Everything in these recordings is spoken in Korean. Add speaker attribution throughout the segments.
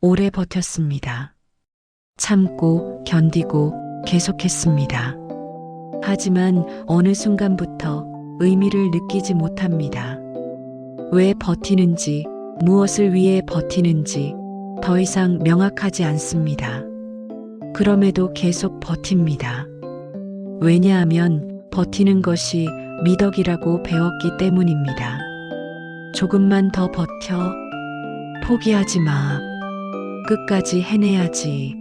Speaker 1: 오래 버텼습니다. 참고 견디고 계속했습니다. 하지만 어느 순간부터 의미를 느끼지 못합니다. 왜 버티는지, 무엇을 위해 버티는지 더 이상 명확하지 않습니다. 그럼에도 계속 버팁니다. 왜냐하면 버티는 것이 미덕이라고 배웠기 때문입니다. 조금만 더 버텨. 포기하지 마. 끝까지 해내야지.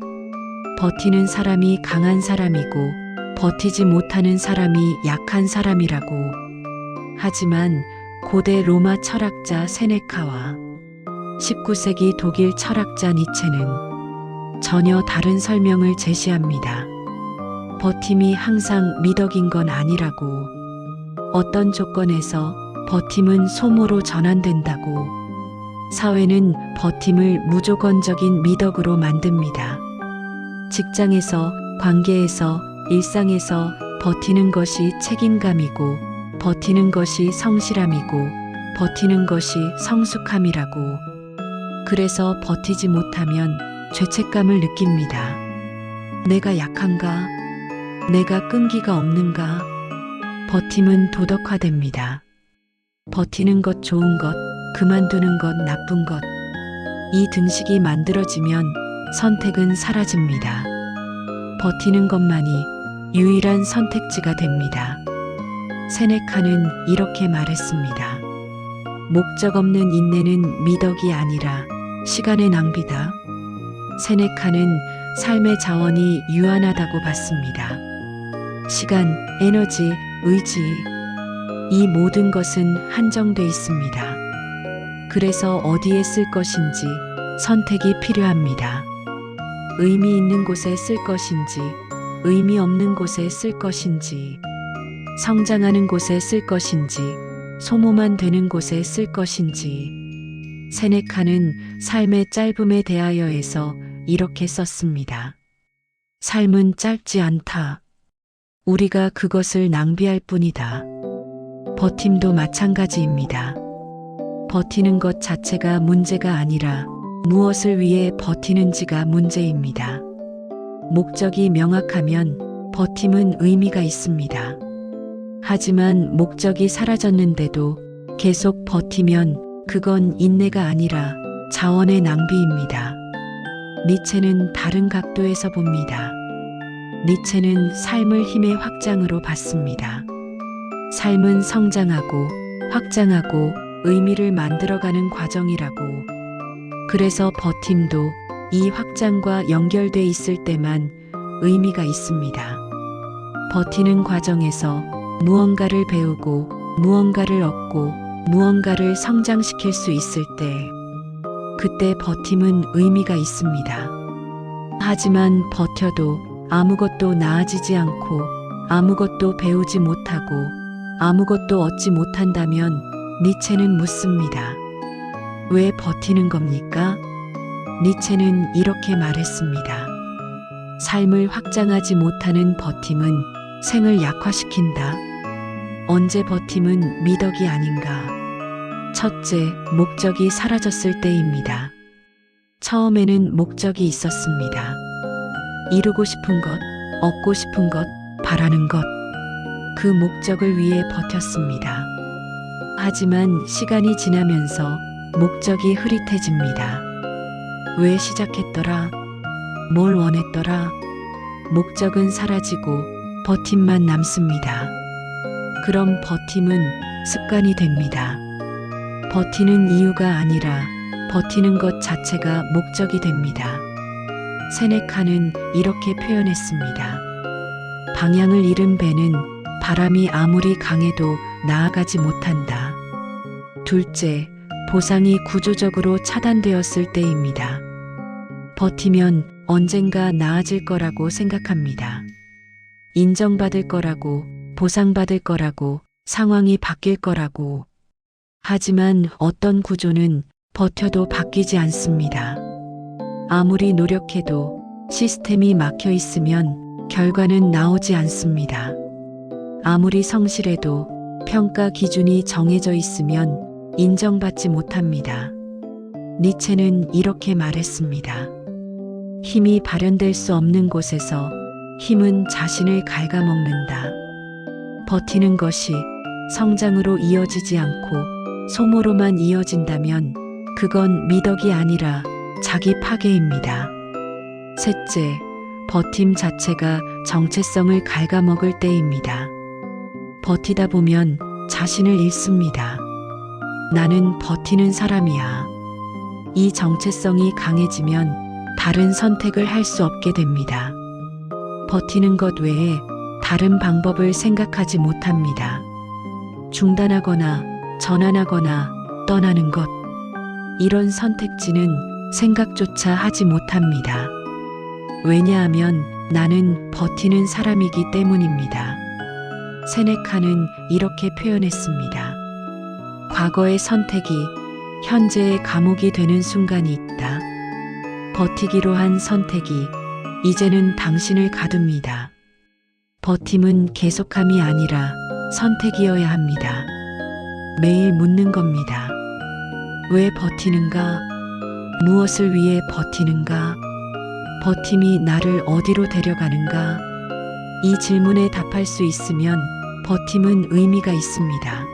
Speaker 1: 버티는 사람이 강한 사람이고 버티지 못하는 사람이 약한 사람이라고. 하지만 고대 로마 철학자 세네카와 19세기 독일 철학자 니체는 전혀 다른 설명을 제시합니다. 버팀이 항상 미덕인 건 아니라고. 어떤 조건에서 버팀은 소모로 전환된다고. 사회는 버팀을 무조건적인 미덕으로 만듭니다. 직장에서, 관계에서, 일상에서 버티는 것이 책임감이고, 버티는 것이 성실함이고, 버티는 것이 성숙함이라고. 그래서 버티지 못하면 죄책감을 느낍니다. 내가 약한가? 내가 끈기가 없는가? 버팀은 도덕화됩니다. 버티는 것 좋은 것, 그만두는 것 나쁜 것. 이 등식이 만들어지면 선택은 사라집니다. 버티는 것만이 유일한 선택지가 됩니다. 세네카는 이렇게 말했습니다. 목적 없는 인내는 미덕이 아니라 시간의 낭비다. 세네카는 삶의 자원이 유한하다고 봤습니다. 시간, 에너지, 의지, 이 모든 것은 한정돼 있습니다. 그래서 어디에 쓸 것인지 선택이 필요합니다. 의미 있는 곳에 쓸 것인지, 의미 없는 곳에 쓸 것인지, 성장하는 곳에 쓸 것인지, 소모만 되는 곳에 쓸 것인지. 세네카는 삶의 짧음에 대하여에서 이렇게 썼습니다. 삶은 짧지 않다. 우리가 그것을 낭비할 뿐이다. 버팀도 마찬가지입니다. 버티는 것 자체가 문제가 아니라 무엇을 위해 버티는지가 문제입니다. 목적이 명확하면 버팀은 의미가 있습니다. 하지만 목적이 사라졌는데도 계속 버티면 그건 인내가 아니라 자원의 낭비입니다. 니체는 다른 각도에서 봅니다. 니체는 삶을 힘의 확장으로 봤습니다. 삶은 성장하고 확장하고 의미를 만들어가는 과정이라고. 그래서 버팀도 이 확장과 연결돼 있을 때만 의미가 있습니다. 버티는 과정에서 무언가를 배우고 무언가를 얻고 무언가를 성장시킬 수 있을 때, 그때 버팀은 의미가 있습니다. 하지만 버텨도 아무것도 나아지지 않고 아무것도 배우지 못하고 아무것도 얻지 못한다면 니체는 묻습니다. 왜 버티는 겁니까? 니체는 이렇게 말했습니다. 삶을 확장하지 못하는 버팀은 생을 약화시킨다. 언제 버팀은 미덕이 아닌가? 첫째, 목적이 사라졌을 때입니다. 처음에는 목적이 있었습니다. 이루고 싶은 것, 얻고 싶은 것, 바라는 것. 그 목적을 위해 버텼습니다. 하지만 시간이 지나면서 목적이 흐릿해집니다. 왜 시작했더라? 뭘 원했더라? 목적은 사라지고 버팀만 남습니다. 그럼 버팀은 습관이 됩니다. 버티는 이유가 아니라 버티는 것 자체가 목적이 됩니다. 세네카는 이렇게 표현했습니다. 방향을 잃은 배는 바람이 아무리 강해도 나아가지 못한다. 둘째, 보상이 구조적으로 차단되었을 때입니다. 버티면 언젠가 나아질 거라고 생각합니다. 인정받을 거라고, 보상받을 거라고, 상황이 바뀔 거라고. 하지만 어떤 구조는 버텨도 바뀌지 않습니다. 아무리 노력해도 시스템이 막혀 있으면 결과는 나오지 않습니다. 아무리 성실해도 평가 기준이 정해져 있으면 인정받지 못합니다. 니체는 이렇게 말했습니다. 힘이 발현될 수 없는 곳에서 힘은 자신을 갉아먹는다. 버티는 것이 성장으로 이어지지 않고 소모로만 이어진다면 그건 미덕이 아니라 자기 파괴입니다. 셋째, 버팀 자체가 정체성을 갉아먹을 때입니다. 버티다 보면 자신을 잃습니다. 나는 버티는 사람이야. 이 정체성이 강해지면 다른 선택을 할 수 없게 됩니다. 버티는 것 외에 다른 방법을 생각하지 못합니다. 중단하거나 전환하거나 떠나는 것. 이런 선택지는 생각조차 하지 못합니다. 왜냐하면 나는 버티는 사람이기 때문입니다. 세네카는 이렇게 표현했습니다. 과거의 선택이 현재의 감옥이 되는 순간이 있다. 버티기로 한 선택이 이제는 당신을 가둡니다. 버팀은 계속함이 아니라 선택이어야 합니다. 매일 묻는 겁니다. 왜 버티는가? 무엇을 위해 버티는가? 버팀이 나를 어디로 데려가는가? 이 질문에 답할 수 있으면 버팀은 의미가 있습니다.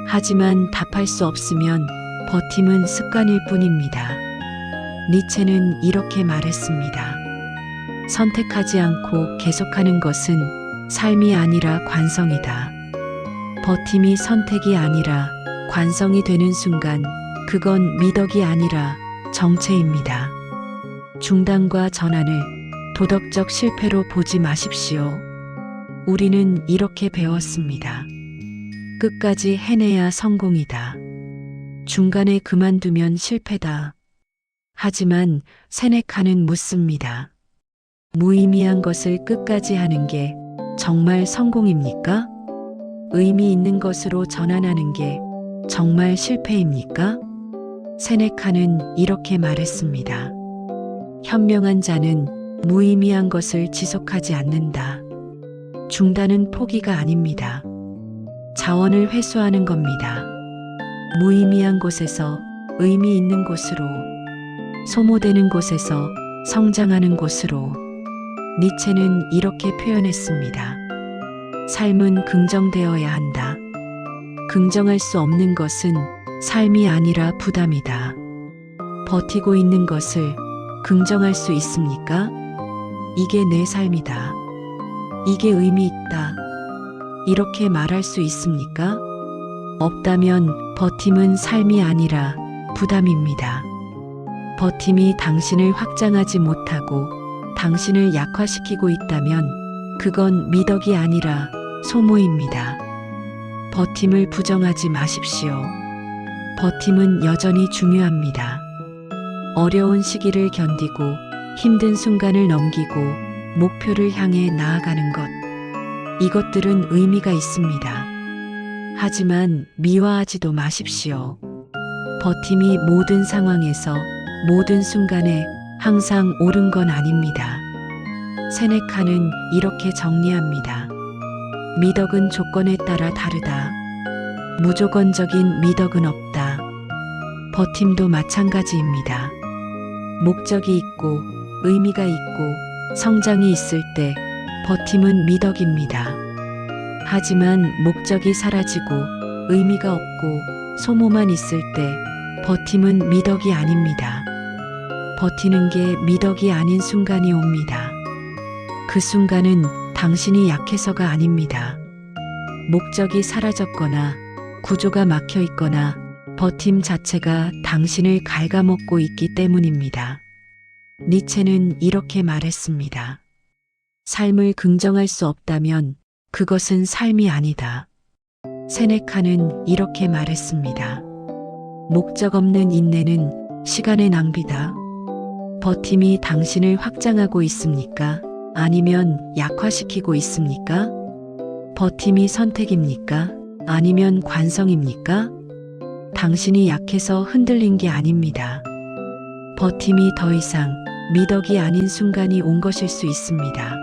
Speaker 1: 하지만 답할 수 없으면 버팀은 습관일 뿐입니다. 니체는 이렇게 말했습니다. 선택하지 않고 계속하는 것은 삶이 아니라 관성이다. 버팀이 선택이 아니라 관성이 되는 순간 그건 미덕이 아니라 정체입니다. 중단과 전환을 도덕적 실패로 보지 마십시오. 우리는 이렇게 배웠습니다. 끝까지 해내야 성공이다. 중간에 그만두면 실패다. 하지만 세네카는 묻습니다. 무의미한 것을 끝까지 하는 게 정말 성공입니까? 의미 있는 것으로 전환하는 게 정말 실패입니까? 세네카는 이렇게 말했습니다. 현명한 자는 무의미한 것을 지속하지 않는다. 중단은 포기가 아닙니다. 자원을 회수하는 겁니다. 무의미한 곳에서 의미 있는 곳으로, 소모되는 곳에서 성장하는 곳으로. 니체는 이렇게 표현했습니다. 삶은 긍정되어야 한다. 긍정할 수 없는 것은 삶이 아니라 부담이다. 버티고 있는 것을 긍정할 수 있습니까? 이게 내 삶이다. 이게 의미 있다. 이렇게 말할 수 있습니까? 없다면 버팀은 삶이 아니라 부담입니다. 버팀이 당신을 확장하지 못하고 당신을 약화시키고 있다면 그건 미덕이 아니라 소모입니다. 버팀을 부정하지 마십시오. 버팀은 여전히 중요합니다. 어려운 시기를 견디고 힘든 순간을 넘기고 목표를 향해 나아가는 것. 이것들은 의미가 있습니다. 하지만 미화하지도 마십시오. 버팀이 모든 상황에서 모든 순간에 항상 옳은 건 아닙니다. 세네카는 이렇게 정리합니다. 미덕은 조건에 따라 다르다. 무조건적인 미덕은 없다. 버팀도 마찬가지입니다. 목적이 있고 의미가 있고 성장이 있을 때 버팀은 미덕입니다. 하지만 목적이 사라지고 의미가 없고 소모만 있을 때 버팀은 미덕이 아닙니다. 버티는 게 미덕이 아닌 순간이 옵니다. 그 순간은 당신이 약해서가 아닙니다. 목적이 사라졌거나 구조가 막혀 있거나 버팀 자체가 당신을 갉아먹고 있기 때문입니다. 니체는 이렇게 말했습니다. 삶을 긍정할 수 없다면 그것은 삶이 아니다. 세네카는 이렇게 말했습니다. 목적 없는 인내는 시간의 낭비다. 버팀이 당신을 확장하고 있습니까? 아니면 약화시키고 있습니까? 버팀이 선택입니까? 아니면 관성입니까? 당신이 약해서 흔들린 게 아닙니다. 버팀이 더 이상 미덕이 아닌 순간이 온 것일 수 있습니다.